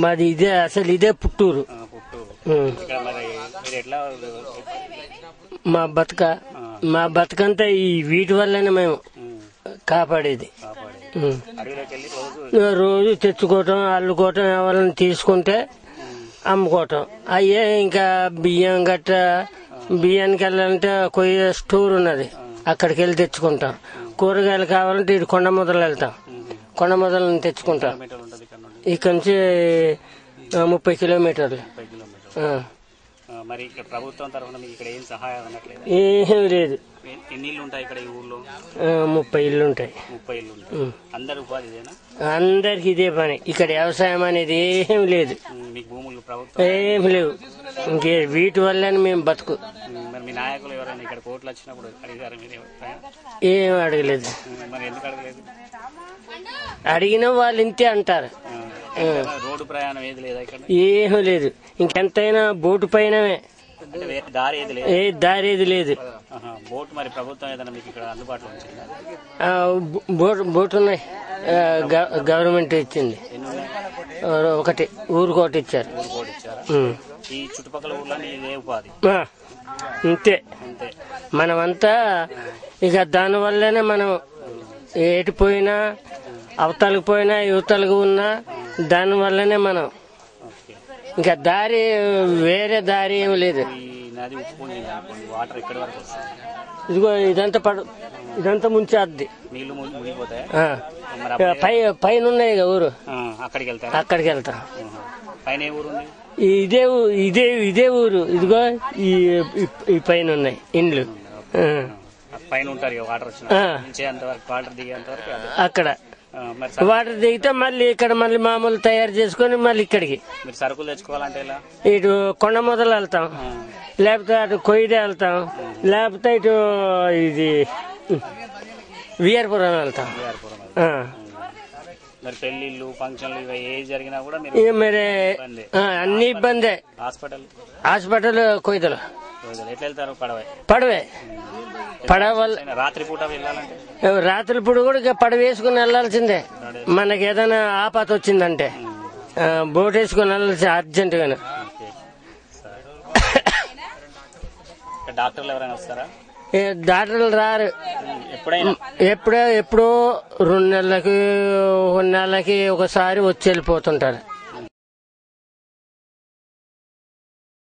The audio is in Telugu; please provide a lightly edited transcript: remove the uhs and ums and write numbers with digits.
మాది ఇదే, అసలు ఇదే పుట్టూరు. మా బతుకంతా ఈ వీటి వల్లనే మేము కాపాడేది. రోజు తెచ్చుకోవటం, అల్లుకోవటం, ఎవరైనా తీసుకుంటే అమ్ముకోవటం. అయ్యే ఇంకా బియ్యం గట్ట, బియ్యానికి వెళ్ళాలంటే కొయ్య స్టోర్ ఉన్నది, అక్కడికి వెళ్ళి తెచ్చుకుంటాం. కూరగాయలు కావాలంటే ఇటు కొండ మొదలు వెళ్తాం, కొండ మొదలను తెచ్చుకుంటాం. ఇక్కడ నుంచి 30 కిలోమీటర్లు. మరి ఇక్కడ ప్రభుత్వం తరఫున మీకు ఇక్కడ ఏం సహాయం అనట్లేదు? ఏం లేదు. ఎన్ని ఇల్లు ఉంటాయి ఇక్కడ ఈ ఊర్లో? 30 ఇల్లు ఉంటాయి. 30 ఇల్లు ఉంటాయి. అందరు ఉపాధి ఇదేనా? అందరికి ఇదే పని. ఇక్కడ వ్యవసాయం అనేది ఏం లేదు. మీకు భూములు ప్రభుత్వం ఏం లేవు. ఇంకే వీటి వల్లనే మేము బతుకు. మరి మీ నాయకులు ఎవరైనా ఇక్కడ కోట్లు వచ్చినప్పుడు అడిగారు మీరు? ఏం అడగలేదు. మరి ఎందుకు అడగలేదు? అడిగిన వాళ్ళు ఇంతే అంటారు. రోడ్డు ప్రయాణం ఏది లేదా ఇక్కడ? ఏమీ లేదు. ఇంకెంతైనా బోటు పైనమే, దారి ఏది లేదు. ఏ దారి ఏది లేదు. బోట్ మరి ప్రభుత్వం ఏదైనా మీకు ఇక్కడ అందుబాటులో ఉంచిందా? బోటు ఉన్నాయి, గవర్నమెంట్ ఇచ్చింది. ఒకటి ఊరుకోటి ఇచ్చారు. ఈ చుట్టుపక్కల ఊర్లని ఇదే ఉపాధి. అంతే. మనమంతా ఇక దానివల్లనే మనం ఏటిపోయినా, అవతలకు పోయినా, యువతలకు ఉన్నా దానివల్లనే మనం. ఇంకా దారి, వేరే దారి ఏమి లేదు. ఇదిగో ఇదంతా ముంచేద్ది. పైన ఉన్నాయి ఊరు, అక్కడికి వెళ్తాం. ఇదే ఊరు. ఇదిగో ఈ పైన ఉన్నాయి ఇండ్లు. పైన ఉంటారు అక్కడ వాటర్ దిగితే మళ్ళీ ఇక్కడ మళ్ళీ మామూలు తయారు చేసుకుని మళ్ళీ ఇక్కడికి సరుకులు తెచ్చుకోవాలంటే ఇటు కొండ మొదలు వెళ్తాం, లేకపోతే అటు కొయ్యదే వెళ్తాం, లేకపోతే ఇటు ఇది విఆర్పురం వెళ్తాం. మరి పెళ్లిళ్ళు, ఫంక్షన్లు ఇవి ఏ జరిగినా కూడా మరి అన్ని ఇబ్బందే. హాస్పిటల్ కొయ్యదలు. ఎట్లా వెళ్తారు? పడవే. పడవ రాత్రిపూట వెళ్ళాలంటే రాత్రిపూట కూడా పడవ వేసుకుని వెళ్లాల్సిందే. మనకి ఏదైనా ఆపత వచ్చిందంటే బోట్ వేసుకుని వెళ్ళాల్సి అర్జెంట్ గానే. డాక్టర్లు ఎవరైనా వస్తారా? డాక్టర్లు రారు. ఎప్పుడో 2 నెలలకి 1 నెలకి ఒకసారి వచ్చి వెళ్ళిపోతుంటారు.